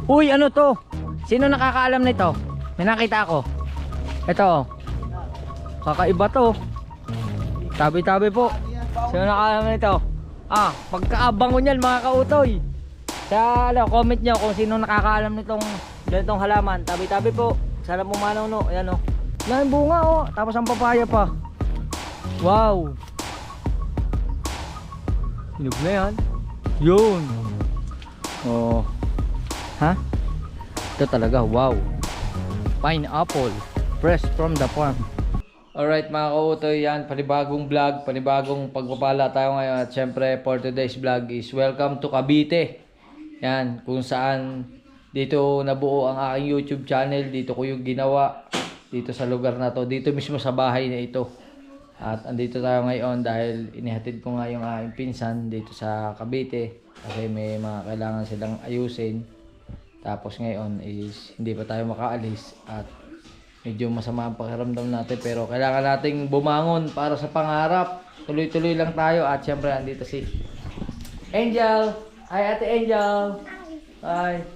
Uy, ano to? Sino nakakaalam nito? May nakita ako. Ito. Kakaiba to. Tabi-tabi po. Sino nakakaalam nito? Pagkaabang ko niyan mga kautoy. Sa comment nyo kung sino nakakaalam nitong ganitong halaman. Tabi-tabi po. Sana pumanaw no. Ayan o. Yan bunga o. Tapos ang papaya pa. Wow. Hinog na yan. Yun. Oh. Ha? Ito talaga, wow. Pineapple, fresh from the farm. Alright mga kautoy, yan, panibagong vlog, panibagong pagpapala tayo ngayon. At syempre, for today's vlog is welcome to Cavite. Yan, kung saan dito nabuo ang aking YouTube channel. Dito ko yung ginawa, dito sa lugar na to, dito mismo sa bahay na ito. At andito tayo ngayon dahil inihatid ko nga yung aking pinsan dito sa Cavite. Kasi may mga kailangan silang ayusin. Tapos ngayon is hindi pa tayo makaalis at medyo masama ang pakiramdam natin, pero kailangan nating bumangon para sa pangarap. Tuloy-tuloy lang tayo at syempre andito si Angel. Hi Ate Angel. Hi.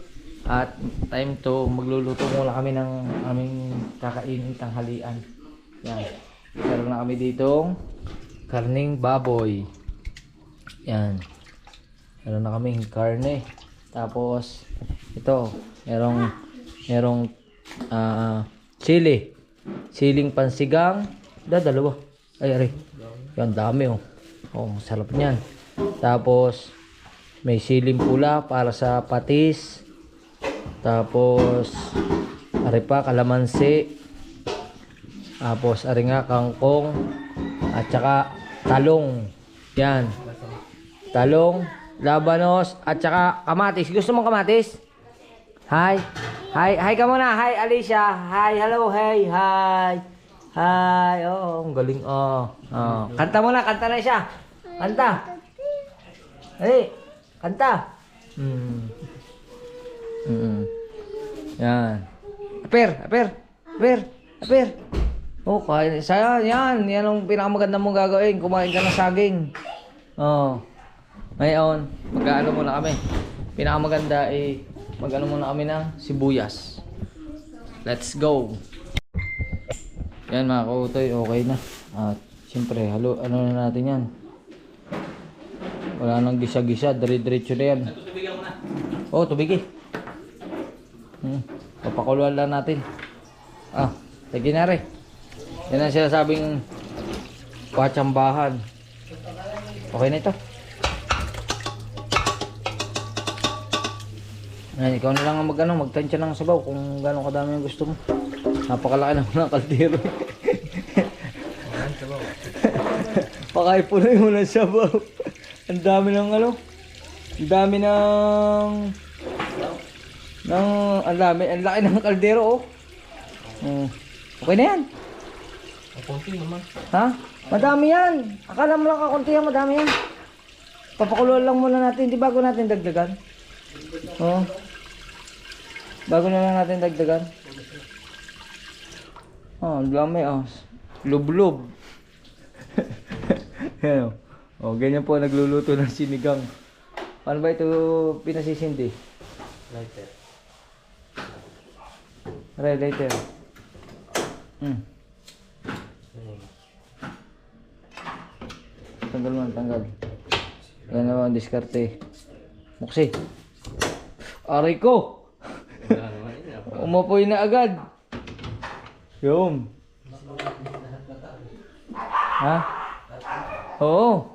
At time to magluluto muna kami ng aming kakainin tanghalian. Yan. Meron na kami ditong karning baboy. Yan. Meron na kaming karne. Tapos ito, merong sili. Siling pansigang. Dalawa. Ay, aray. Yan, dami oh. Oh, sarap niyan. Tapos may siling pula para sa patis. Tapos ari pa, kalamansi. Tapos ari nga, kangkong. At saka talong. Yan. Talong, labanos, at saka kamatis. Gusto mong kamatis? Hi. Hi ka muna. Hi Alicia. Hi, hello, hey, hi. Hi. Oh, ang galing. Kanta muna, kanta na siya. Kanta. Hey, kanta. Yan. Aper. Oh, kaya saya yan. Yan ang pinakamaganda mong gagawin. Kumain ka ng saging. Oh. Ngayon, mag-ano muna kami. Pinakamaganda ay mag-ano muna kami ng sibuyas. Let's go. Yan mga kautoy, okay na. At siyempre, ano na natin yan. Wala nang gisa-gisa, dire-diretso na yan. Tubigan mo na. Oh, tubig eh. Papakuluan lang natin. Lagi na rin. Yan ang sinasabing patsambahan. Okay na ito. Ayan, ikaw na lang ang magtansya ng sabaw kung gano'ng kadami yung gusto mo. Napakalaki naman ng kaldero. Pakaipunoy mo ng sabaw. Ang dami ng ang laki ng kaldero oh. Okay na yan. Konti naman. Ha? Madami yan. Akala mo lang kakunti yan, madami yan. Papakuluan lang muna natin, di bago natin dagdagan. Oh. Bago na lang natin dagdagan. Ang dami oh. Lub-lub. Yan oh. Ganyan po nagluluto ng sinigang. Paano ba ito pinasisindi? Lighter. Lighter. Tanggal. Yan naman ang diskarte. Muksi. Aray ko! Umapoy na agad. Yun. Ha? Oo.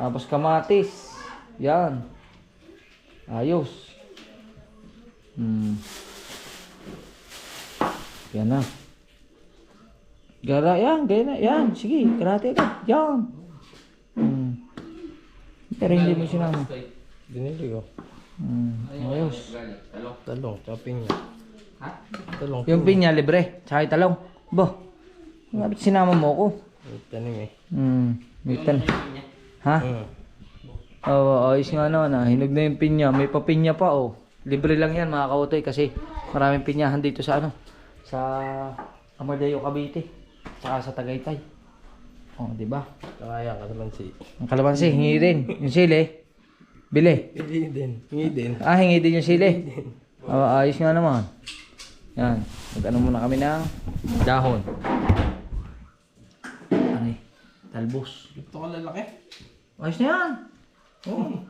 Tapos kamatis. Yan. Ayos. Yan na. Gara yan. Yan. Sige. Karate agad. Yan. Pero hindi mo sinama. Binili ko. Ayos. Talong, tsaka pinya. Ha? Talong. Yung pinya libre, tsaka yung talong. Bo, bakit sinama mo ko? May tanim eh. May tanim. Ha? Oo, ayos nga naman ah. Hinog na yung pinya. May papinya pa oh. Libre lang yan mga kautoy kasi maraming pinyahan dito sa sa Amadeo, Cavite. Tsaka sa Tagaytay. Oh, di ba? Kaya kalamansi. Ang kalamansi, hingi din. Yung sili, bili. Hingi din. Hingi din yung sili. Ayos nga naman. Yan. Mag-ano muna kami ng dahon. Ano eh? Talbos. Ito ka lalaki. Ayos na yan. Oo.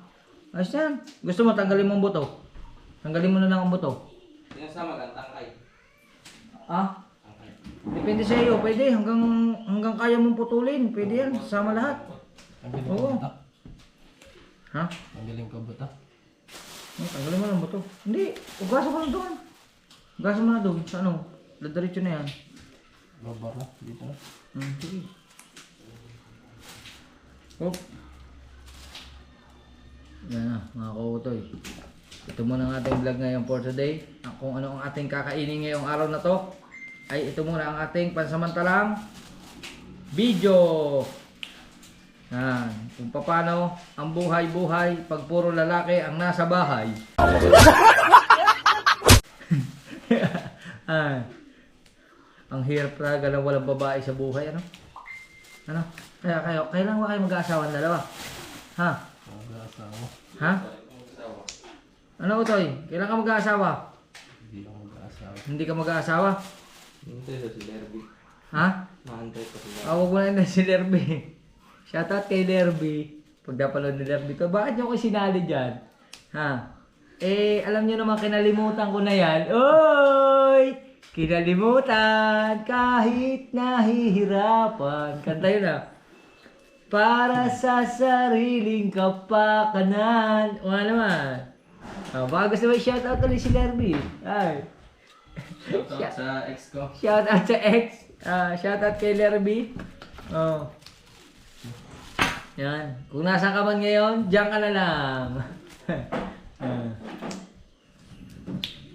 Ayos na yan. Gusto mo tanggalin mo ang buto? Tanggalin mo na lang ang buto. Sinasama ka, tangkay. Ah? Depende sa iyo. Pwede. Hanggang kaya mong putulin. Pwede yan. Sama lahat. Ang galing Oo. ko buta. Ha? Ang galing ko buta. Tanggalin mo lang buto. Hindi. Ugasan mo na doon. Ugasan mo na doon. Sa ano? Ladaritso na yan. Babara. Dito na. Sige. Oh. Yan na, mga kautoy. Ito muna ang ating vlog ngayon for today. Kung ano ang ating kakainin ngayong araw na to, ay ito muna ang ating pansamantalang video. Yan. Kung paano ang buhay-buhay pag puro lalaki ang nasa bahay. Ang hirap talaga ng walang babae sa buhay, ano? Ano? Kailan ba kayo mag-aasawa ng dalawa? Ha? Mag-aasawa. Ha? Ano Utoy? Kailan ka mag-aasawa? Hindi ako mag-aasawa. Hindi ka mag-aasawa? Hintay sa si Derby. Ha? Mahantay pa sila. Huwag mo na si Lerby. Shoutout kay Lerby. Pag napanood ni Lerby to, bakit nyo ko sinali dyan? Ha? Eh, alam nyo naman kinalimutan ko na yan. Oy! Kinalimutan kahit nahihirapan. Kanta yun ah. Para sa sariling kapakanan. O nga naman. Baka gusto mo i-shoutout ulit si Lerby. Ay. Shoutout sa ex ko. Shoutout sa ex. Shoutout kay Lerby. Oh. Yan. Kung nasa ka man ngayon, diyan ka na lang.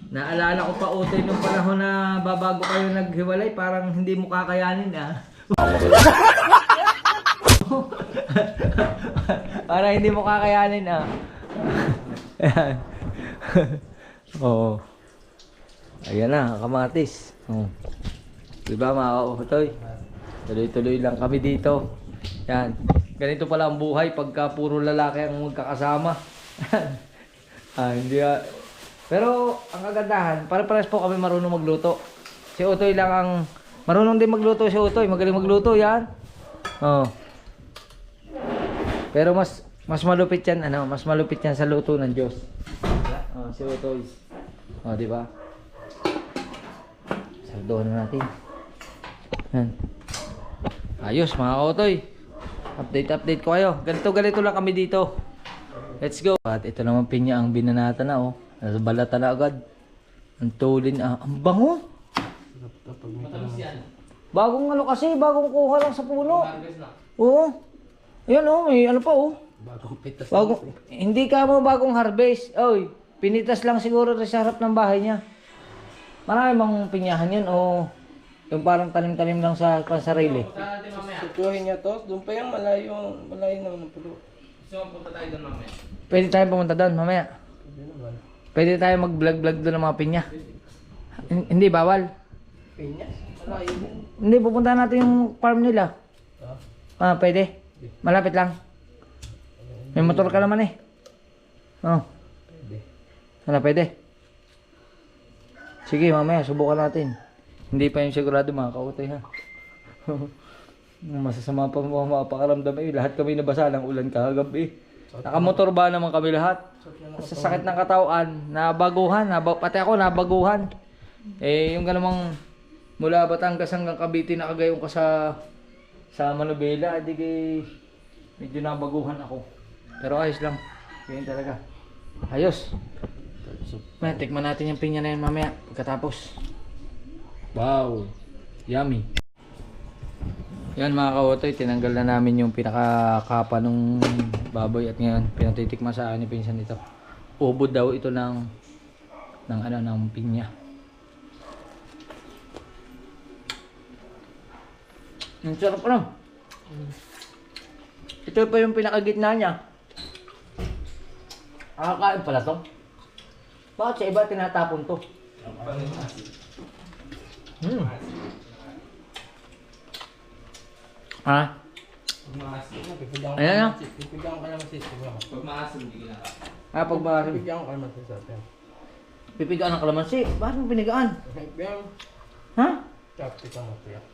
Naalala ko pa Utoy nung panahon na babago kayo naghiwalay, parang hindi mo kakayanin ah. Parang hindi mo kakayanin ah. Ayan. Oo. Ayan na, kamatis. Oh. Diba mga Utoy? Tuloy-tuloy lang kami dito. Yan. Ganito pala ang buhay pagka puro lalaki ang magkakasama. Hindi Pero ang kagandahan, para-pares po kami marunong magluto. Si Utoy lang ang marunong din magluto si Utoy, magaling magluto 'yan. Oh. Pero mas malupit 'yan, mas malupit 'yan sa luto ng Diyos. Oh, si Utoy. Oh, di ba? Saldohan na natin. Yan. Ayos mga Utoy. Update ko kayo. Ganito lang kami dito. Let's go. At ito naman pinya ang binanata na oh. Nasa balata na agad. Ang tulin ah. Ang bango. Bagong ano kasi, bagong kuha lang sa puno. Oo. Ayan oh, may ano pa oh. Bagong pitas. Hindi ka mo bagong harvest. Oy, pinitas lang siguro sa harap ng bahay niya. Marami bang pinyahan yun o yung parang tanim-tanim lang sa pansarili? Sukuhin niya to. Doon pa yung malayo naman ng pulo. Gusto mo punta tayo doon mamaya? Pwede tayo pumunta doon mamaya. Pwede naman. Pwede tayo mag-vlog doon ng mga pinya. Hindi, bawal. Pinya? Malayo din. Hindi, pupunta natin yung farm nila. Pwede. Malapit lang. May motor ka naman eh. Oh. Pwede. Wala, pwede. Sige, mamaya, subukan natin. Hindi pa yung sigurado mga Kautoy ha. Masasama pa mapakaramdam eh. Lahat kami nabasa ng ulan kagabi. Nakamotor ba naman kami lahat? Sa sakit ng katawan, nabaguhan, pati ako nabaguhan. Eh, yung ganamang mula Batangas hanggang Cavite nakagayong ka sa Manubela, di kay medyo nabaguhan ako. Pero ayos lang. Ganyan talaga. Ayos. May tikman natin yung pinya na yun mamaya pagkatapos. Wow. Yummy. Yan mga Kautoy, tinanggal na namin yung pinakakapa nung baboy at ngayon pinatitikman sa akin ni pinsan ito. Ubod daw ito ng pinya. Ang sarap ano? Ito pa yung pinakagitna niya. Nakakain pala to. Bakit sa iba tinatapon to? Ha? Ayan na. Pipigyan ko ka naman sis. Pag maasim, hindi ginagawa. Pag maasim. Pipigyan ko ka naman sis. Pipigaan ng kalamansi. Bakit mo pinigaan? Yan. Ha? Chopstick ang matiyak.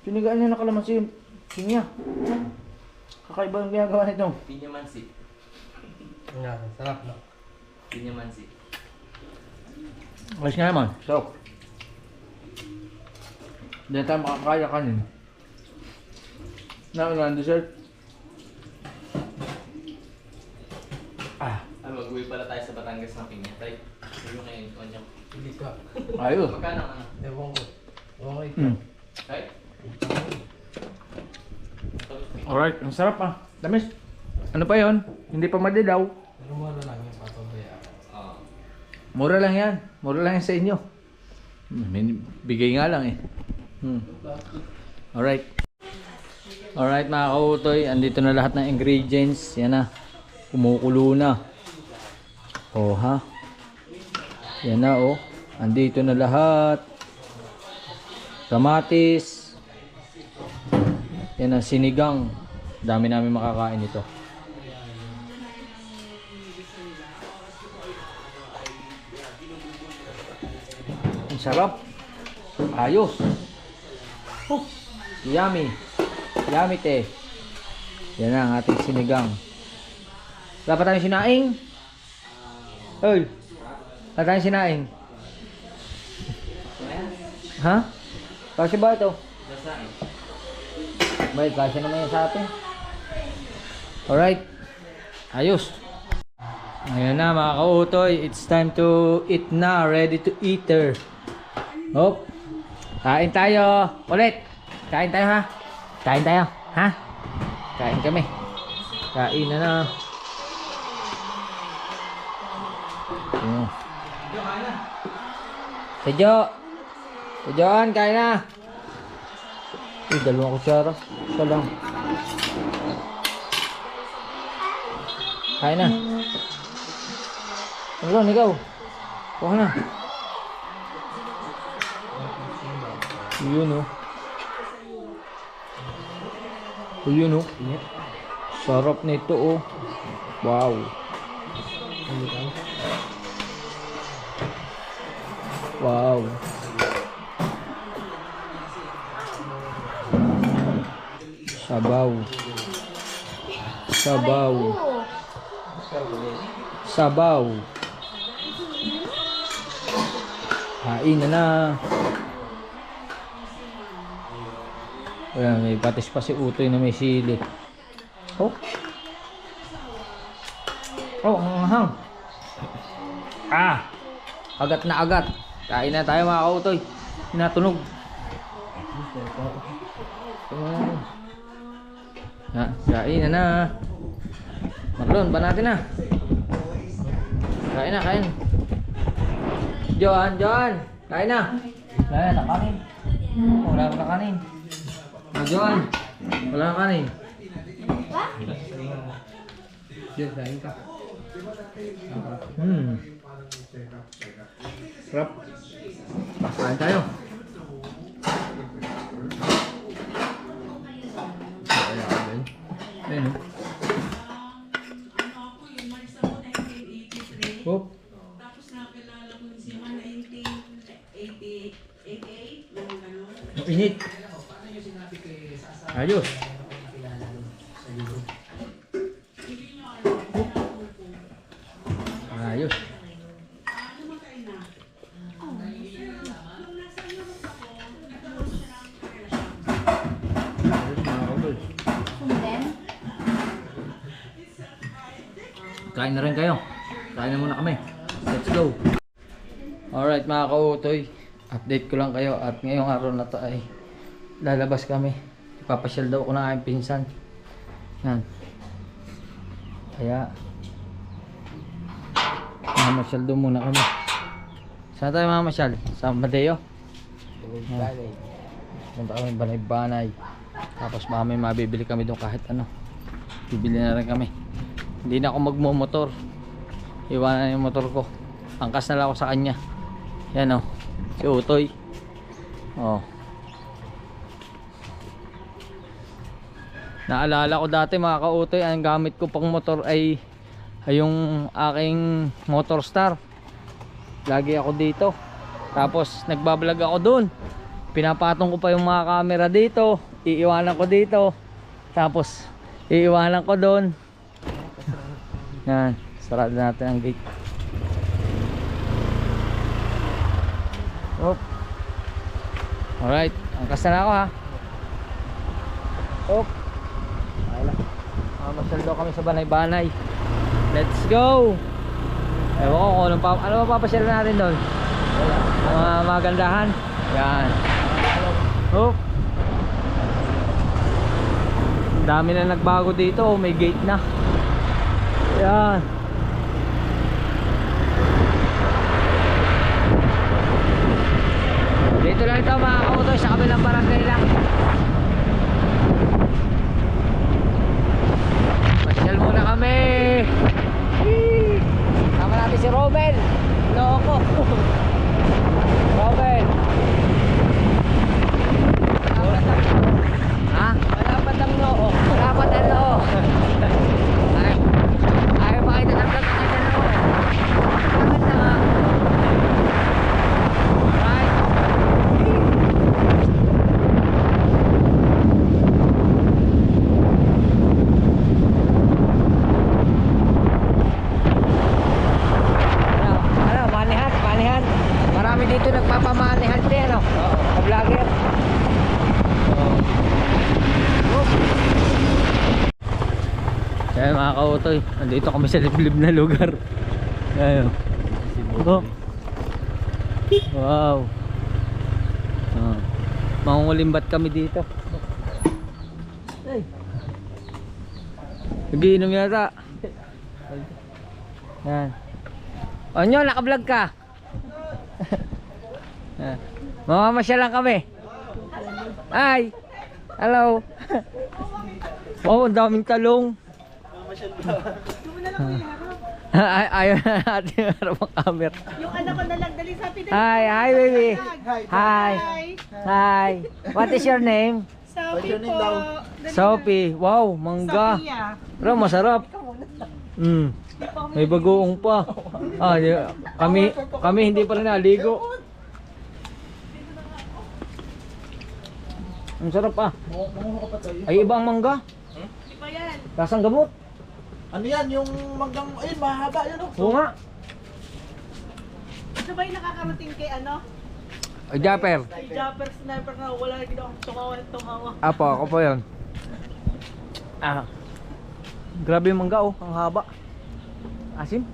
Pinigaan niya ng kalamansi yung pinya. Kakaiba yung ginagawa nito. Pinyamansi. Yan, sarap na. Pinyamansi. Ayos nga naman. Sarap. Hindi tayo makakaya kanin. Na dessert. Ah, Mag-uwi pala tayo sa Batangas ng pinya. Tay, yung ngayon, kanyang. Hindi ka. ayos. Magkano ano? Ewan ko. Ewan ko ito. Mm. Tay? Alright, ang sarap ah. Tamis. Ano pa yon? Hindi pa madilaw. Pero mura lang yung papabayaan. Oo. Mura lang yan. Mura lang yan sa inyo. Bigay nga lang eh. Alright. Alright mga kautoy. Andito na lahat ng ingredients. Yan na. Kumukulo na. Oh ha. Yan na oh. Andito na lahat. Kamatis. Yan ang sinigang. Dami namin makakain ito. Ang sarap. Ayos. Oh, yummy. Yummy te. Yan ang ating sinigang. Wala pa tayong sinaing? Oy. Wala tayong sinaing? Ha? Kasi ba ito? Bayad kasi naman yan sa atin. Alright. Ayos. Ayan na mga kautoy. It's time to eat na. Ready to eater. Hop. Kain tayo. Ulit. Kain tayo ha. Kain tayo. Ha? Kain kami. Kain na na. Ayan. Sedyo. Sedyoan. Kain na. Dalawang kutsara. Isa lang. Kain na. Ano ikaw? Kuha na. Yun oh. Yun oh. Sarap nito oh. Wow. Wow. Sabaw. Sabaw. Sabaw. Hain na na. Ayan, may patis pa si Utoy na may sili. Oh. Oh, ang hang. Ah. Agat na agat. Kain na tayo mga kautoy. Hinatunog. Kain na na. Marlon, ba natin na? Kain na, kain. Johan, Johan. Kain na. Wala na kanin. Wala na kanin. Johan, wala na kanin. Yes, kain ka. Sarap. Kain tayo. Ayun oh. Hop. Ang init. Ayos. Ayos. Kain na rin kayo. Kain na muna kami. Let's go. Alright mga kautoy. Update ko lang kayo. At ngayong araw na to ay lalabas kami. Ipapasyal daw ko ng aking pinsan. Yan. Kaya mamasyal doon muna kami. Saan tayo mamasyal? Sa Mateo? Balay. Punta kami Banay-Banay. Tapos may mabibili kami doon kahit ano. Bibili na rin kami. Hindi na ako magmumotor. Iwanan yung motor ko. Angkas na lang ako sa kanya. Yan oh. Si Utoy. Oh. Naalala ko dati mga kautoy, ang gamit ko pang motor ay yung aking Motor Star. lagi ako dito. Tapos nagbablog ako dun. Pinapatong ko pa yung mga camera dito. Iiwanan ko dito. Tapos iiwanan ko dun. Yan, sarado natin ang gate. Op. Alright, angkas na ako ha. Op. Masyal daw kami sa Banay-Banay. Let's go. Ewan ko kung ano mapapasyalan natin doon. Mga magandahan. Yan. Oh. Dami na nagbago dito. May gate na. Yan. Dito lang ito mga kautoy, sa kabilang barangay lang. Pasyal muna kami. Tama natin si Robel. Loko. Robel. Ha? Wala ang noo. Wala pa ang noo. Ayaw makita ng vlog ang kanya noo. Bakit na nga? Right. Manihan. Marami dito nagpapamanihan din, ano? Oo. Vlogger. Kaya mga kautoy, nandito kami sa liblib na lugar. Ayan. Oh. Wow. Mangungulimbat kami dito. Ay. Nagiinom yata. Yan. O nyo, nakablog ka. Mamamasya lang kami. Ay. Hello. Oh, ang daming talong. Ayaw na natin harap ang camera. Yung anak ko na lang dali sa pinag. Hi baby. Hi. Hi. What is your name? Sophie po. Sophie. Wow, mangga. Sophia. Pero masarap. May bagoong pa. Kami hindi pa rin naligo. Ang sarap ah. Ay ibang mangga. Di pa yan. Lasang gamot. Ano yan? Yung manggang, ayun, mahaba yan oh. Oo nga. Ito ba yung nakakarating kay ano? Ay Japper. Kay Japper Sniper na wala na ginawa tumawa. Apo, ako po yun. Grabe yung mangga oh. Ang haba. Asim?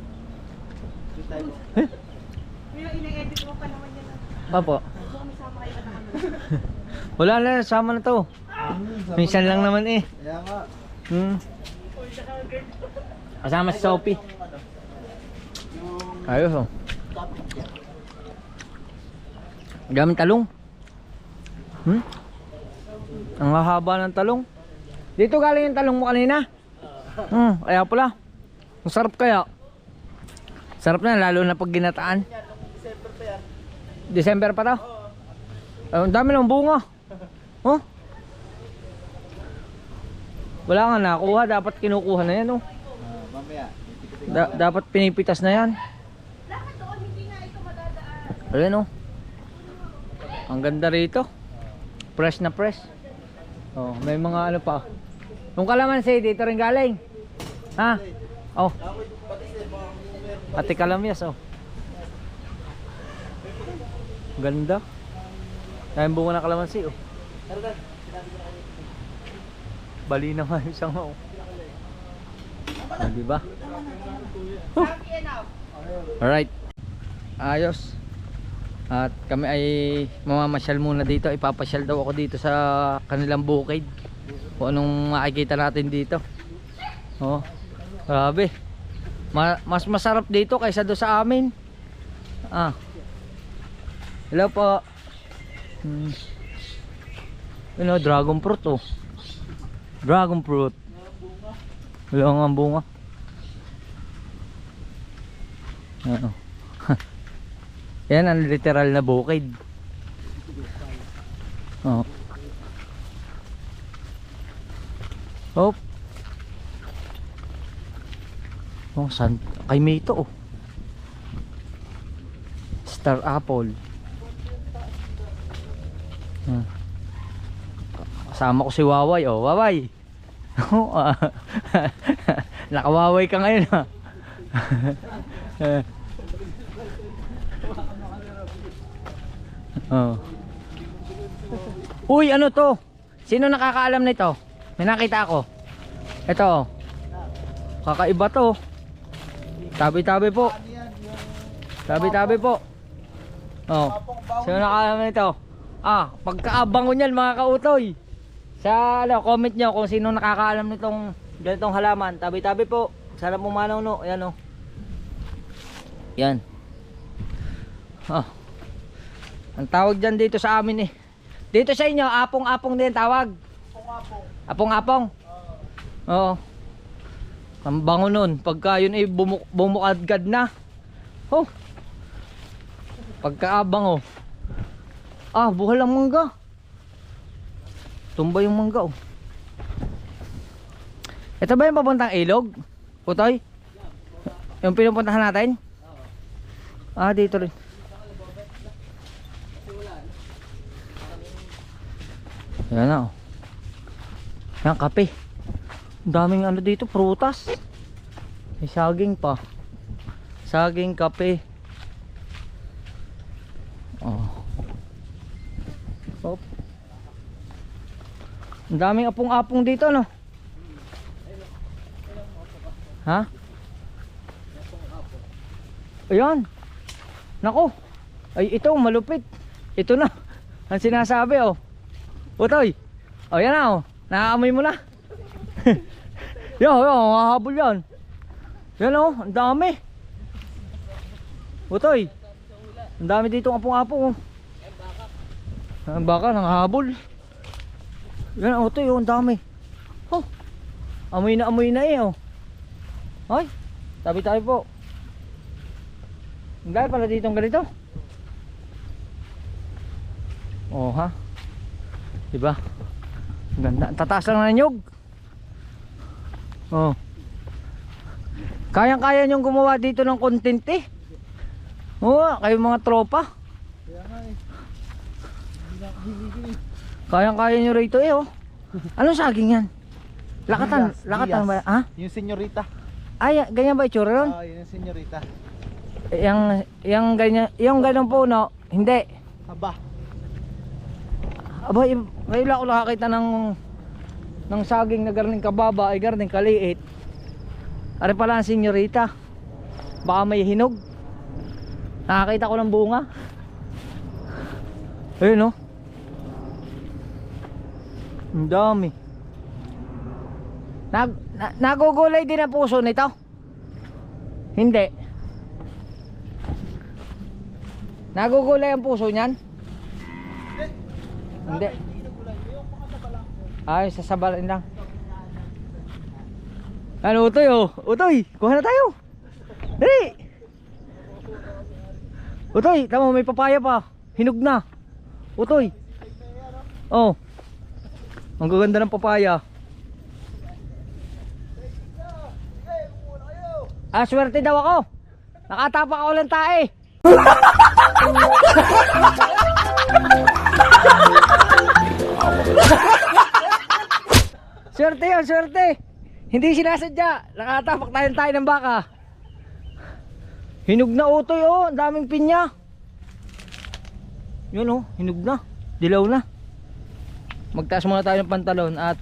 Yung ina-edit mo pa naman yan. Apo. Gusto ko may sama kayo na ano. Wala na, sama na to. Minsan lang naman eh. Kaya nga. Kasama si Sophie. Ayos oh. Daming talong. Ang hahaba ng talong. Dito galing yung talong mo kanina. Kaya pala. Ang sarap kaya. Sarap na lalo na pag ginataan. December pa to? Ang dami ng bunga. Oh. Wala nga nakuha, dapat kinukuha na yan oh. Mamaya. Dapat pinipitas na yan. Lakad doon, hindi na ito madadaan. Ayan oh. Ang ganda rito. Fresh na fresh. Oh, may mga ano pa. Yung kalamansi dito rin galing. Ha? Oh. Ate kalamyas oh. Ganda. Dahil bunga ng kalamansi oh. Bali naman isang oh. Diba? Alright. Ayos. At kami ay mamamasyal muna dito. Ipapasyal daw ako dito sa kanilang bukid. Kung anong makikita natin dito. Oh, grabe. Mas masarap dito kaysa doon sa amin. Hello po. Ano, dragon fruit oh. Dragon fruit. Wala nga ang bunga. Ano. Yan ang literal na bukid. Oh. Hop. Oh, san kay Mito oh. Star apple. Kasama ko si Waway. Oh, Waway. Nakawaway ka ngayon ha. Oh. Uy, ano to? Sino nakakaalam nito? May nakita ako. Ito oh. Kakaiba to. Tabi-tabi po. Tabi-tabi po. Oh. Sino nakakaalam nito? Ah, pagkaabang ko niyan mga kautoy. Sa comment nyo kung sino nakakaalam nitong ganitong halaman. Tabi-tabi po. Sana pumanaw no. Ayan oh. Yan. Oh. Ang tawag dyan dito sa amin eh. Dito sa inyo, apong-apong din tawag. Apong-apong. Oo. Ang bango nun. Pagka yun ay bumukadgad na. Oh. Pagkaabang oh. Ah, buhal ang mangga. Tumba yung mangga oh. Ito ba yung papuntang ilog? Putoy? Yung pinupuntahan natin? Ah, dito rin. Yan na oh. Yan, kape. Ang daming ano dito, prutas. May saging pa. Saging, kape. Oh. Oh. Ang daming apong-apong dito no. Ha? Ayan. Nako. Ay ito malupit. Ito na. Ang sinasabi oh. Utoy. Oh yan na oh. Nakaamoy mo na. Yo, mahabol yan. Yan oh, ang dami. Utoy. Ang dami dito ng apong-apong oh. Ang baka nanghahabol. Yan oh, Utoy oh, ang dami. Oh. Amoy na eh oh. Ay, tabi-tabi po. Ang dami pala dito ng ganito. Oh ha. Diba? Ganda. Tataas lang ng nyug. Oh. Kayang-kaya nyong gumawa dito ng content eh. Oo, kayo mga tropa. Kayang-kaya nyo rito eh oh. Anong saging yan? Lakatan, lakatan ba? Ha? Yung senyorita. Ay, ganyan ba itsura ron? Yun yung senyorita. Yung ganyan, yung ganun po no? Hindi. Aba. Aba, ngayon lang ako nakakita ng saging na garning kababa ay garning kaliit. Ari pala ang senyorita. Baka may hinog. Nakakita ko ng bunga. Ayun no. Ang dami. Nagugulay din ang puso nito? Hindi. Nagugulay ang puso niyan? Hindi. Ay, sasabalin lang. Ano, Utoy oh? Utoy, kuha na tayo. Dali. Utoy, tama may papaya pa. Hinog na. Utoy. Oh. Ang gaganda ng papaya. Ah, swerte daw ako. Nakatapak ako ng tae. Swerte yun, swerte. Hindi sinasadya. Nakatapak tayo ng baka. Hinog na Utoy oh. Ang daming pinya. Yun oh, hinog na. Dilaw na. Magtaas muna tayo ng pantalon at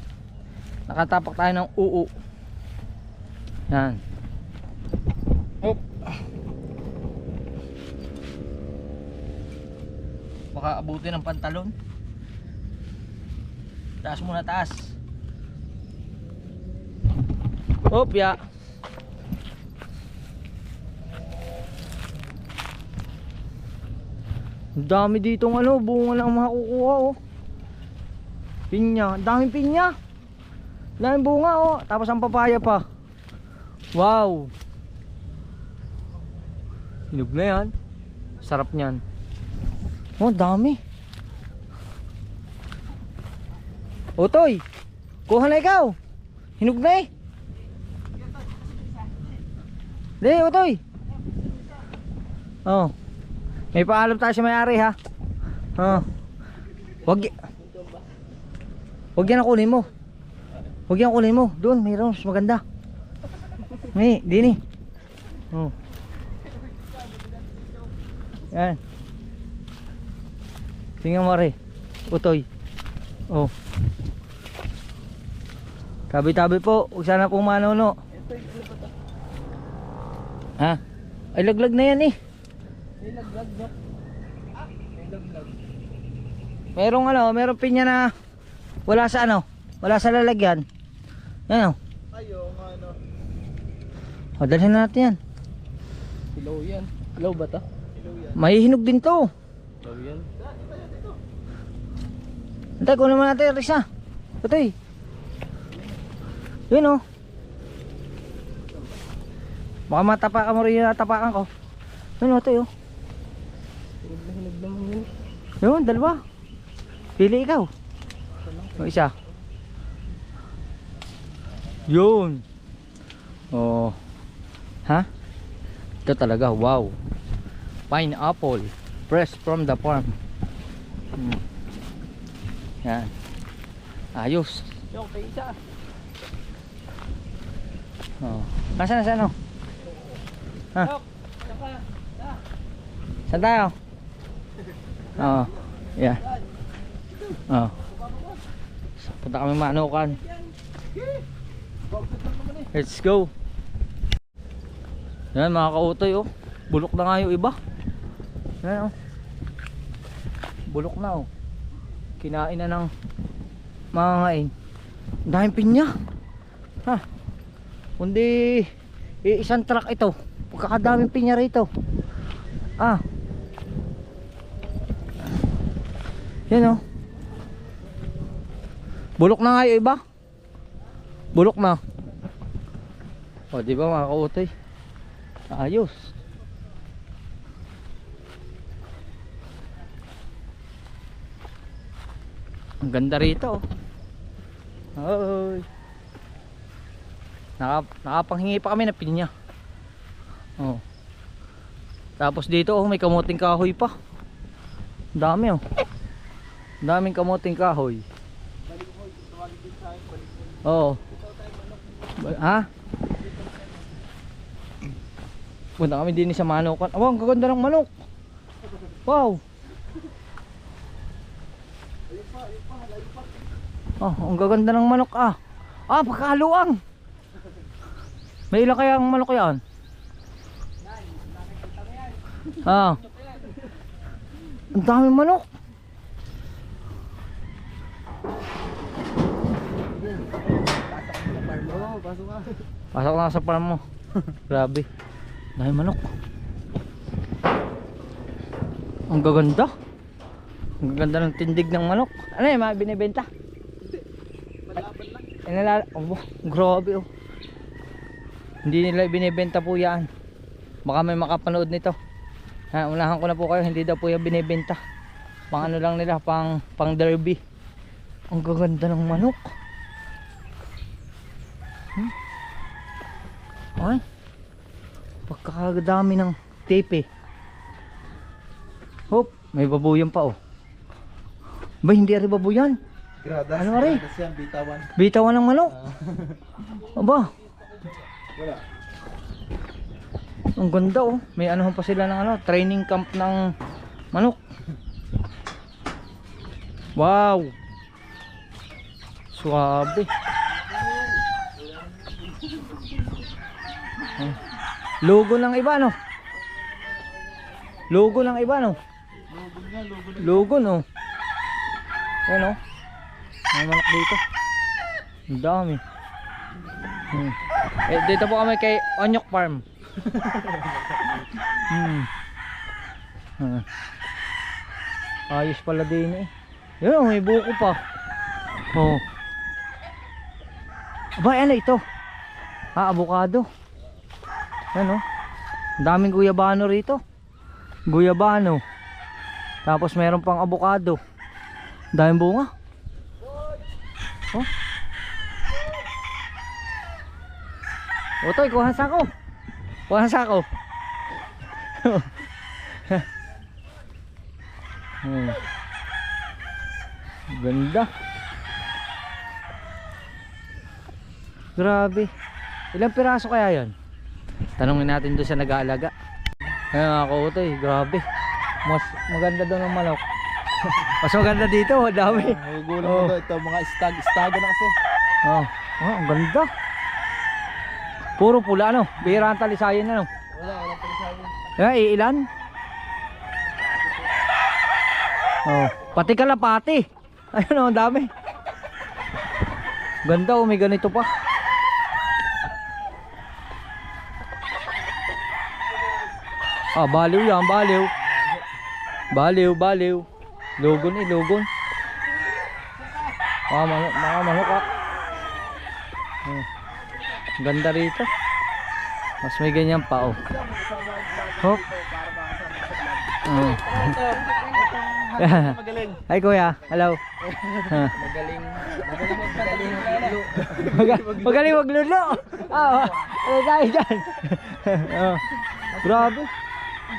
nakatapak tayo ng uu. Yan. Hop. Baka abutin ng pantalon. Taas muna, taas. Hop, ya. Ang dami ditong ano, bunga lang makukuha oh. Pinya, daming pinya. Daming bunga oh, tapos ang papaya pa. Wow. Hinog na yan. Sarap niyan. Oh, dami. Utoy, kuha na ikaw. Hinog na eh. Dali, Utoy. Oh. May paalam tayo sa may-ari ha. Oh. Wag yan ang kunin mo. Wag yan ang kunin mo. Doon, mayroon mas maganda. May, dini. Oh. Yan. Tingnan mo rin. Utoy. Oh. Tabi-tabi po. Huwag sana pong manuno. Ha? Ay laglag na yan eh. Merong merong pinya na wala sa wala sa lalagyan. Yan Ayo, ano. O, dalhin na natin yan. Ilaw yan. Ilaw ba ta? Mahihinog din to. Ilaw yan. Antay, kunin naman natin, Risa. Patoy. Yun baka matapakan mo rin yung natapakan ko. Yun Toy Hinog naman yun. Yun, dalawa. Pili ikaw. O, isa. Yun. Oh. Ha? Ito talaga, wow. Pineapple. Fresh from the farm. Yan. Ayos. Yung kay isa. Oh. Nasaan? Ha? Saan tayo? Oo. Yeah. Oh. Punta kami Manukan. Let's go. Yan mga kautoy Bulok na nga yung iba. Yan Bulok na Kinain na ng mga ngain. Daming pinya. Ha? Kundi isang truck ito. Pagkakadaming pinya rito. Yan Bulok na nga yung iba. Bulok na. O diba mga kautoy? Ayos. Ang ganda rito Oy. Nakapanghingi pa kami ng pinya. Tapos dito may kamuting kahoy pa. Dami daming kamuting kahoy. Oo. Ha? Punta kami din sa Manukan. Ang gaganda ng manok. Wow. Ang gaganda ng manok pagkaluang. May ilang kaya ang manok yan? Ang daming manok. Pasok na sa farm mo. Grabe. Daming manok. Ang gaganda. Ang gaganda ng tindig ng manok. Ano yung mga binibenta? Grabe Hindi nila binibenta po yan. Baka may makapanood nito. Unahan ko na po kayo, hindi daw po yan binibenta. Pang ano lang nila, pang derby. Ang gaganda ng manok. Ay, pagkakadami ng tepe. Hop, may babuyan pa ba hindi rin babuyan? Gradas. Ano rin? Gradas yan, bitawan. Bitawan ng manok. Aba. Wala. Ang ganda may pa sila ng training camp ng manok. Wow. Suwabe. Logo ng iba Logo ng iba Logo Ayan may manok dito. Ang dami. Dito po kami kay Onyok Farm. Ayos pala din Yan may buko pa. Aba ano ito? Avocado. Yan daming guyabano rito. Guyabano. Tapos meron pang avocado. Daming bunga. Otoy, kuha sa ako. Ganda. Grabe. Ilang piraso kaya yan? Tanungin natin doon sa nag-aalaga. Ayan mga kautoy, grabe. Mas maganda doon ang manok. Mas maganda dito, dami. Nagugulang mo daw ito, mga staga na kasi. Oh, ang ganda. Puro pula ano, bihira ang talisayan ano. Wala pala sa akin. Ilan? Oh, pati kalapati. Ayun oh, ang dami. Ganda oh, may ganito pa. Ah, baliw yan, baliw. Baliw. Lugon lugon. Mga manok ah. Ganda rito. Mas may ganyan pa oh. Hop. Magaling. Hi kuya, hello. Magaling magluluto. Ah, ano tayo dyan? Grabe.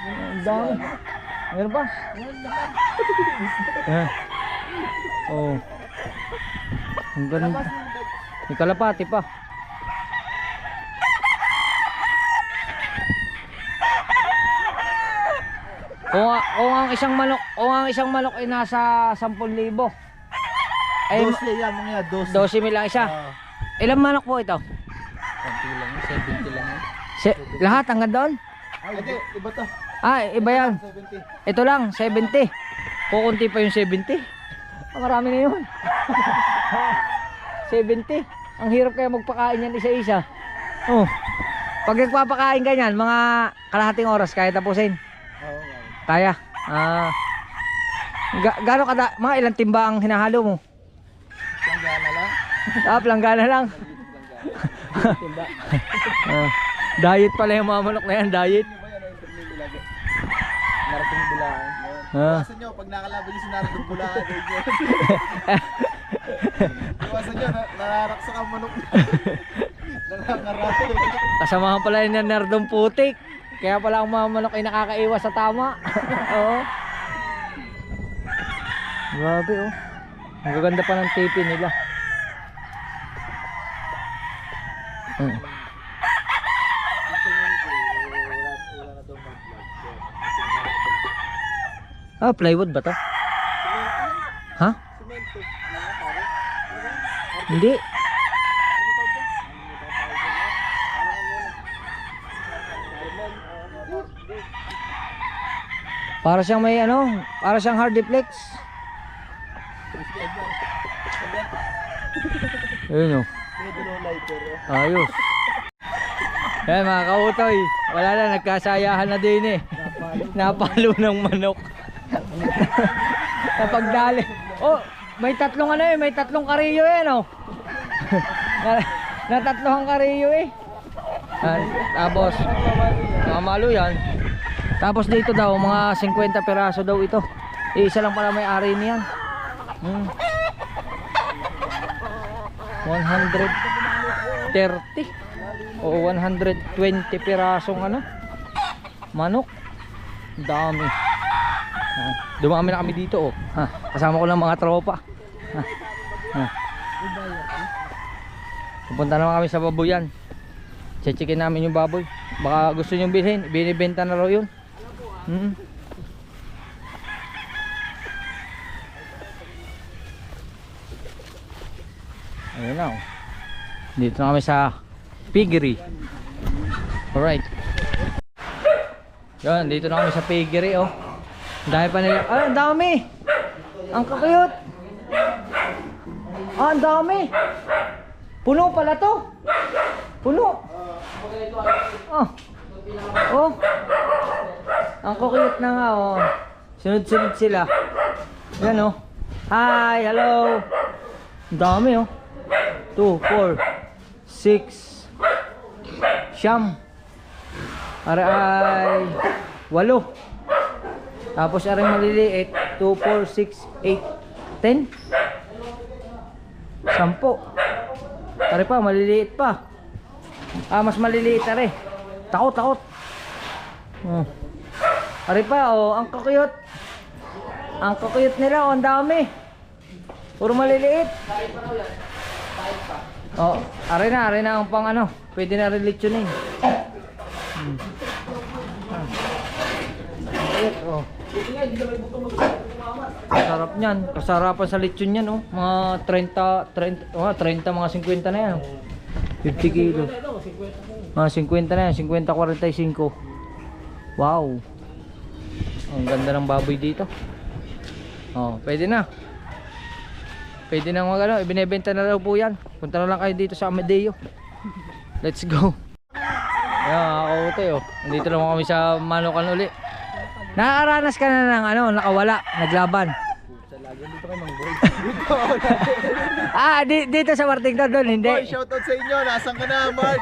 Ang dami. Meron pa? Oh. Ang ganda. May kalapati pa. Kung ang isang manok ay nasa 10,000. Ay 12 yan mga 12 mil lang isa. Ilang manok po ito? 70 lang. Lahat hanggang doon? Ay, hindi, iba to. Ah, iba yan. 70. Ito lang, 70. Kukunti pa yung 70. Marami na yun. 70. Ang hirap kaya magpakain yan isa-isa. Oh. Pag nagpapakain ganyan, mga kalahating oras kaya tapusin. Oo, Kaya. Gano'n kada, mga ilang timba ang hinahalo mo? Planggana lang. Planggana lang. Timba. Diet pala yung mga manok na yan, diet. Ano ba yan ang internet ilagay? Narating Bulacan. Iwasan nyo, pag nakalaban nyo si Narating Bulacan. Iwasan nyo, nararaksak ang manok. Nangangarap. Kasamahan pala yun ng nerdong putik. Kaya pala ang mga manok ay nakakaiwas sa tama. Oo. Grabe oh. Ang gaganda pa ng tipi nila. Plywood ba to? Ha? Hindi. Para siyang may ano, para siyang hard deflex. Ayun oh. Ayos. Yan mga kautoy, wala na, nagkasayahan na din eh. Napalo ng manok. Napagdali. Oh, may tatlong ano eh, may tatlong kariyo eh no. na tatlong kariyo eh. Tapos mamalo yan. Tapos dito daw mga 50 piraso daw ito. Isa lang pala may ari niyan. 130 o 120 pirasong ano manok. Dami. Dumami na kami dito oh. Kasama ko lang mga tropa. Pupunta naman kami sa baboyan. Checkin namin yung baboy. Baka gusto nyo bilhin, binibenta na raw yun. Ayun na oh. Dito na kami sa piggery. Alright. Yan, dito na kami sa piggery oh. Ang dami pa nila. Ay, ang dami. Ang kakayot. Ang dami. Puno pala to. Puno. Oh. Ang kakayot na nga oh. Sunod-sunod sila. Yan oh. Hi, hello. Ang dami oh. 2, 4, 6 siyam. Aray 8. Tapos aray maliliit 2, 4, 6, 8, 10. 10. Aray pa maliliit pa. Mas maliliit aray. Takot. Aray pa oh, ang kakuyot. Ang kukuyot nila, oh, ang dami. Puro maliliit. Oh, are na ang pang ano. Pwede na rin litsunin. Oh. Sarap niyan. Kasarapan sa lechon yan, oh. Mga 30, mga 50 na yan. 50 kilo. Mga 50 na yan, 50-45. Wow. Ang ganda ng baboy dito. Oh, pwede na. Pwede na mag ano, ibinebenta na daw po yan. Punta na lang kayo dito sa Amadeo. Let's go. Ayan, ako oh. Nandito naman kami sa Manukan uli. Nakakaranas ka na ng ano, nakawala, naglaban. Dito kay Mang Boy. Dito sa Martington doon, hindi. Boy, shoutout sa inyo. Nasaan ka na, Mark?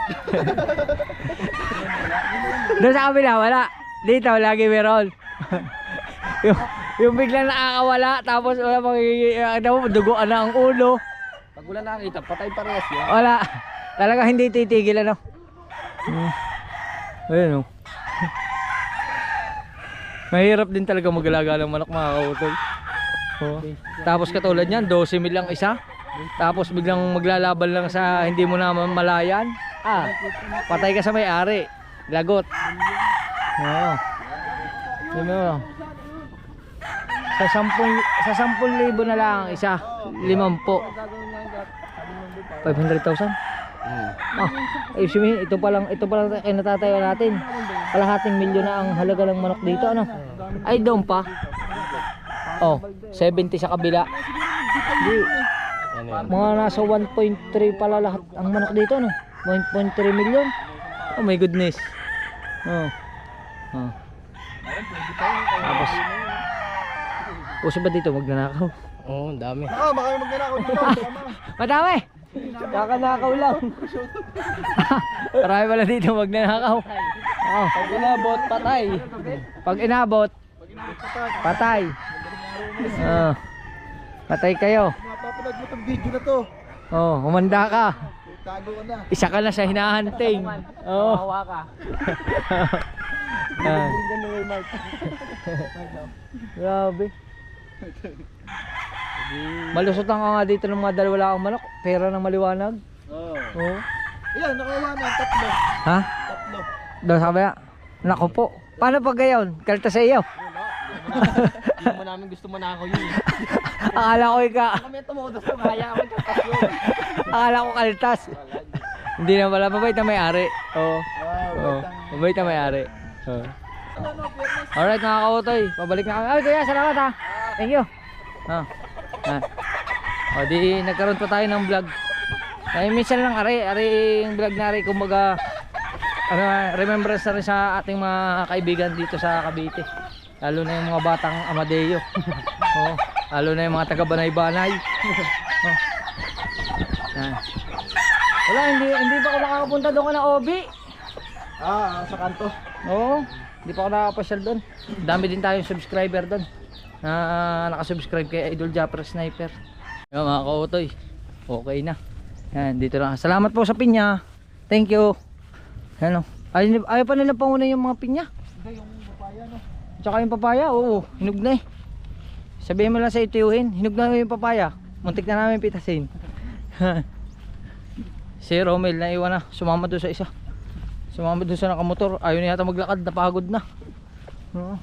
Doon sa kabila, wala. Dito, lagi meron. yung biglang nakakawala, tapos wala duguan na ang ulo. Pag wala nakakita, patay parehas yan. Wala. Talaga hindi titigil ano. Ayun oh. Mahirap din talaga mag-alaga ng manok, mga kautol. Oh. Tapos katulad niyan, 12 mil lang isa. Tapos biglang maglalaban lang sa hindi mo na malayan. Patay ka sa may-ari. Lagot. Oo. Diba? Sa 10,000 na lang isa. 50. 500,000? Ay sabihin, ito pa lang kinatatayo natin. Kalahating milyon na ang halaga ng manok dito, ano? Ay doon pa. Oh, 70 sa kabila. Di, mga nasa 1.3 pala lahat ang manok dito, no? 1.3 million. Oh my goodness. Oh. Tapos uso ba dito magnanakaw? Oo, ang dami. Baka kayo magnanakaw dito. Madami! Kakanakaw lang. Marami pala dito magnanakaw. Oh. Pag inabot, patay. Pag inabot, patay. Patay kayo. Napapanood mo itong video na to. Oh, humanda ka. Tago ka na. Isa ka na sa hinahanting. Oh. Hawa ka. Grabe. Malusot lang ka nga dito ng mga dalawa lang manok. Pera ng maliwanag. Oo. Oh. Ayan, nakawa na. Tatlo. Ha? Tatlo. Doon sabi na. Naku po. Paano pag gayon? Kalta sa iyo. Hindi mo namin gusto manakaw yun. Akala ko Kami tumudos sa kaya kami kapasyon. akala ko kaltas. Hindi na pala. Mabait na may-ari. Oo. Oh. Mabait na may-ari. Oh. Alright mga kautoy. Pabalik na kami. Ay kuya, salamat ha. Thank you. O di nagkaroon pa tayo ng vlog. Ay minsan lang yung vlog na rin kumbaga remembrance na rin sa ating mga kaibigan dito sa Cavite. Lalo na yung mga batang Amadeo. Oh, lalo na yung mga taga Banay-Banay. Oh. Wala, hindi pa ako nakakapunta doon ka na Obi. Sa kanto. Oo, hindi pa ako nakakapasyal doon. Dami din tayong subscriber doon na nakasubscribe kay Idol Japper Sniper. Yan mga kautoy, okay na. Yan, dito lang. Salamat po sa pinya. Thank you. Yan o. Ayaw pa nila panguna yung mga pinya. Hindi, yung papaya no. Tsaka yung papaya, oo, hinog na eh. Sabihin mo lang sa itiyuhin, hinog na yung papaya. Muntik na namin pitasin. Si Romel na iwan na, sumama doon sa isa. Sumama doon sa nakamotor, ayaw na yata maglakad, napagod na. Oo.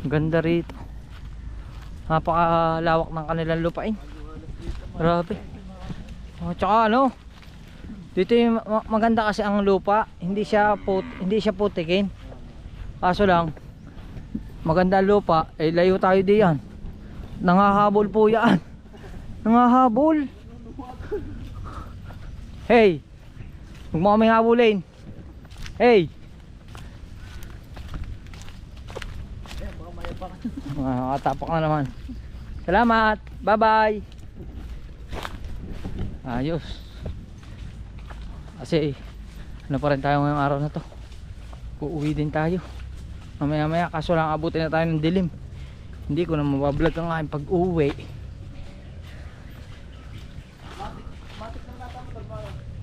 Ganda rito. Napakalawak ng kanilang lupain. Grabe. Tsaka ano, dito yung maganda kasi ang lupa, hindi siya putikin. Kaso lang, maganda ang lupa, layo tayo diyan. Nangahabol po yan. Nangahabol. Hey, huwag mo kaming habulin. Hey. Nakatapak na naman. Salamat. Bye bye. Ayos. Kasi ano pa rin tayo ngayong araw na to. Uuwi din tayo mamaya maya, kaso lang abutin na tayo ng dilim. Hindi ko na mabablog ang aking pag uwi.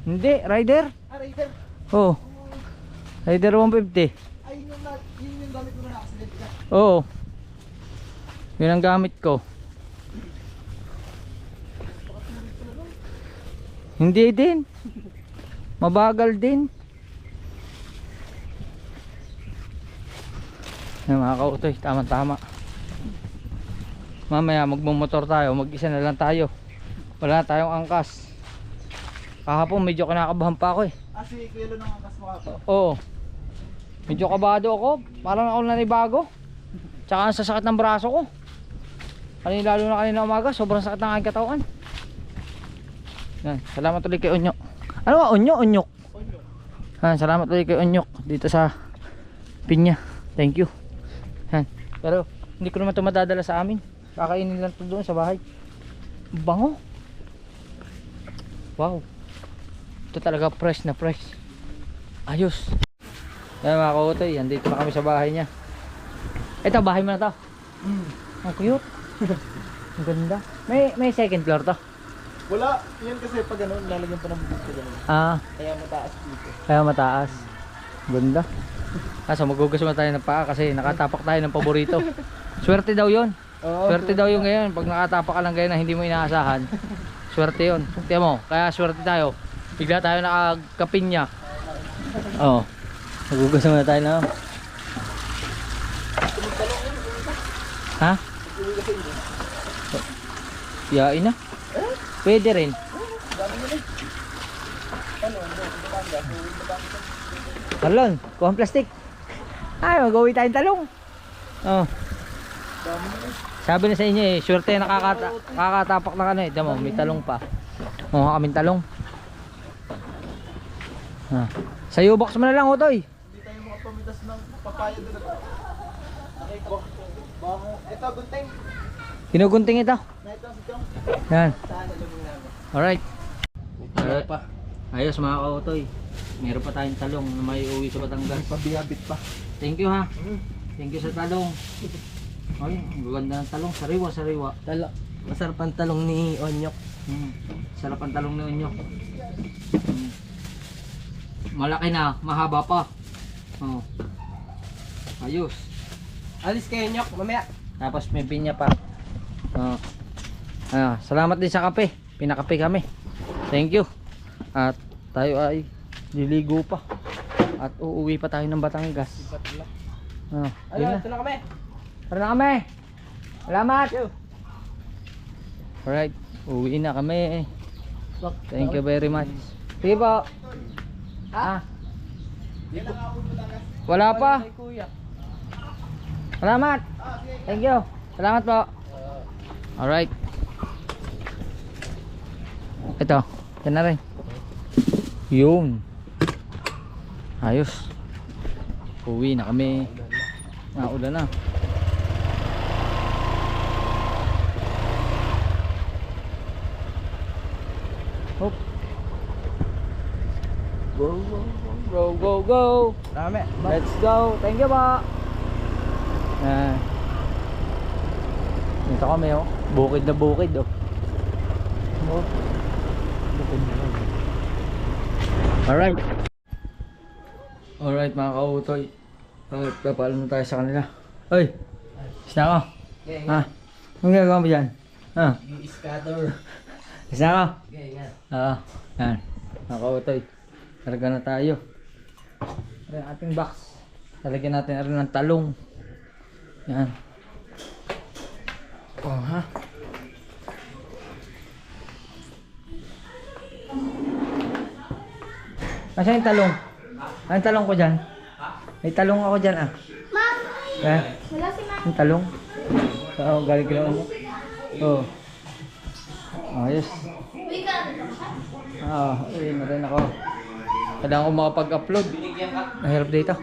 Hindi, rider. Rider. Oh, rider 150. Ay, yun yung gamit mo na accident ka. Oo. Yun ang gamit ko. Hindi din. Mabagal din. Yan mga kautoy, tama-tama. Mamaya magmumotor tayo, mag-isa na lang tayo. Wala na tayong angkas. Kahapon medyo kinakabahan pa ako eh. Si Kuya Lon ang angkas mo ako. Oo. Medyo kabado ako. Parang ako nanibago. Tsaka ang sasakit ng braso ko. Lalo na kanina umaga, sobrang sakit ng aking katawan. Yan, salamat ulit kay Onyok. Ano ba? Onyok? Yan, salamat ulit kay Onyok dito sa pinya. Thank you. Yan. Pero hindi ko naman ito madadala sa amin. Kakainin lang ito doon sa bahay. Bango. Wow. Ito talaga fresh na fresh. Ayos. Yan mga kautoy, andito na kami sa bahay niya. Ito, bahay mo na to. Ang cute. Ang ganda. May second floor to. Wala, yan kasi pag ano, lalagyan pa ng bubog ko ganun. Ah, Kaya mataas dito. kaya mataas. Ganda. Kaso magugas mo tayo ng paa kasi nakatapak tayo ng paborito. Swerte daw yun. Swerte daw yun ngayon. Pag nakatapak ka lang ngayon na hindi mo inaasahan. Swerte yun. Tiyan mo, kaya swerte tayo. Bigla tayo nakagkapinya. Oo. Magugas mo na tayo na. Ha? Yain na. Pwede rin. Talon, kuha ang plastic. Ay, mag-uwi tayong talong. Oh. Sabi na sa inyo eh, swerte nakakatapak na ka na eh. Diyan mo, may talong pa. Mukha kaming talong. Sa'yo box mo na lang, Otoy. Hindi tayo makapamitas ng papaya doon. Ito, gunting. Ginugunting ito. Na ito, si Chong. Yan. Saan na lumang namin? Alright. Ayos mga ka-Otoy. Meron pa tayong talong na may uwi sa Batangas. Pabiyabit pa. Thank you ha. Thank you sa talong. Ay, ang ganda ng talong. Sariwa. Masarap ang talong ni Onyok. Sarap ang talong ni Onyok. Malaki na, mahaba pa. Oh. Ayos. Alis kayo, Onyok, mamaya. Tapos may pinya pa. Oh. Salamat din sa kape. Pinakape kami. Thank you. At tayo ay liligo pa. At uuwi pa tayo ng Batangas. Yun na. Ito na kami. Tara na kami. Salamat. Alright. Uwi na kami. Thank you very much. Sige po. Wala pa. Salamat. Thank you. Salamat po. Alright. Ito. Yan na rin. Yun. Ayos. Uwi na kami. Ulan na. Hop. Go. Dami. Let's go. Thank you po. Dito kami oh. Bukid na bukid oh. Alright. Alright mga kautoy. Papaalam na tayo sa kanila. Oy. Isna ako. Ha? Anong gagawin mo dyan? Ha? Yung scatter. Isna ako. Yan. Oo. Yan. Mga kautoy. Talaga na tayo. Ayan ating box. Talagyan natin rin ng talong. Yan. Oh ha. Nasaan yung talong? Anong talong ko dyan? May talong ako dyan ah. Yan. Wala si Ma'am. Yung talong. Oo, galing ginawa mo. Oo. Ayos. Uwi na rin ako. Kailangan ko makapag-upload. Mahirap dito.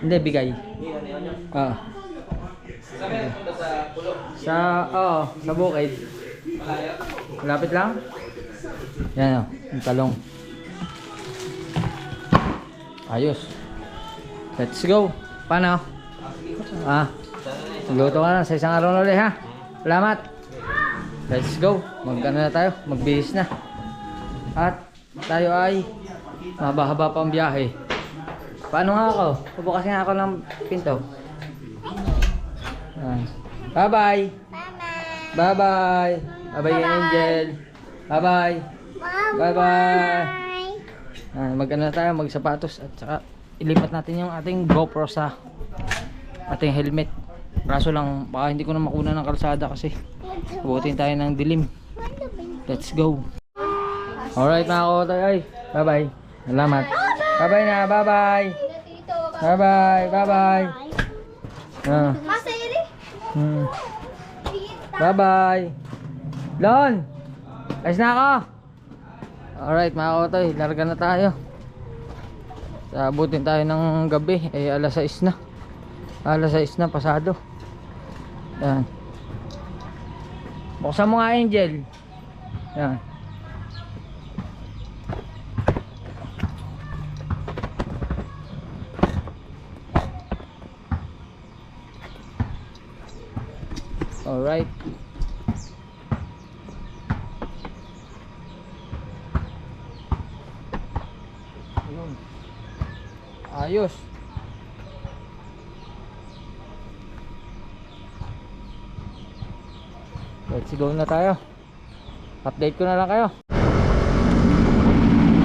Hindi, bigay. Sa bukid. Malapit lang. Yan o, yung talong. Ayos. Let's go. Paano? Luto ka na sa isang araw na ulit ha. Salamat. Let's go. Mag-ano na tayo. Magbihis na. At tayo ay mahaba-haba pa ang biyahe. Paano nga ako? Pubukas nga ako ng pinto. Bye-bye. Bye-bye. Bye-bye, Angel. Bye-bye. Bye-bye. Mag-ano tayo, magsapatos at saka ilipat natin yung ating GoPro sa ating helmet. Kaso lang, baka hindi ko na makuna ng kalsada kasi abutin tayo ng dilim. Let's go. Alright mga kotoy, ay. Bye-bye. Salamat. Bye-bye na, bye-bye. Bye-bye, bye-bye. Bye-bye. Lon! Ayos na ako. Alright mga kotoy, larga na tayo. Abutin tayo ng gabi, alas 6 na. Alas 6 na, pasado. Yan. Buksan mo nga, Angel. Yan. Alright. Ayun. Ayos. Let's go na tayo. Update ko na lang kayo.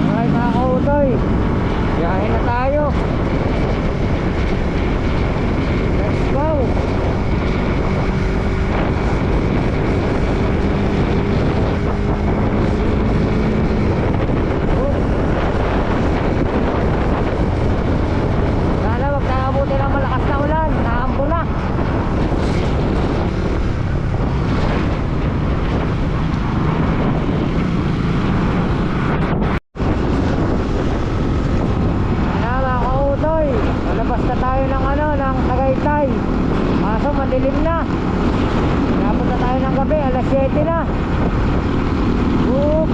Alright mga kautoy, biyahe na tayo. Let's go. Sana wag nakabuti ng malakas na ulan. Naambo na. Palabas na tayo ng ng Tagaytay. Kaso madilim na. Napunta tayo ng gabi, alas 7 na. Oop.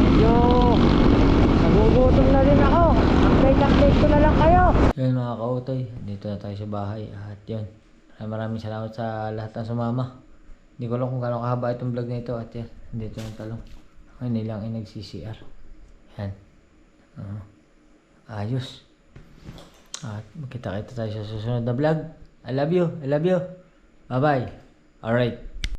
Medyo nagugutom na din ako. Update ko na lang kayo. Yun mga kautoy, dito na tayo sa bahay. At yun, maraming salamat sa lahat ng sumama. Hindi ko alam kung gano'ng kahaba itong vlog na ito. At yan, dito yung talong. Ngayon nilang nag-CCR. Yan. Ayos. At magkita-kita tayo sa susunod na vlog. I love you. Bye bye. Alright.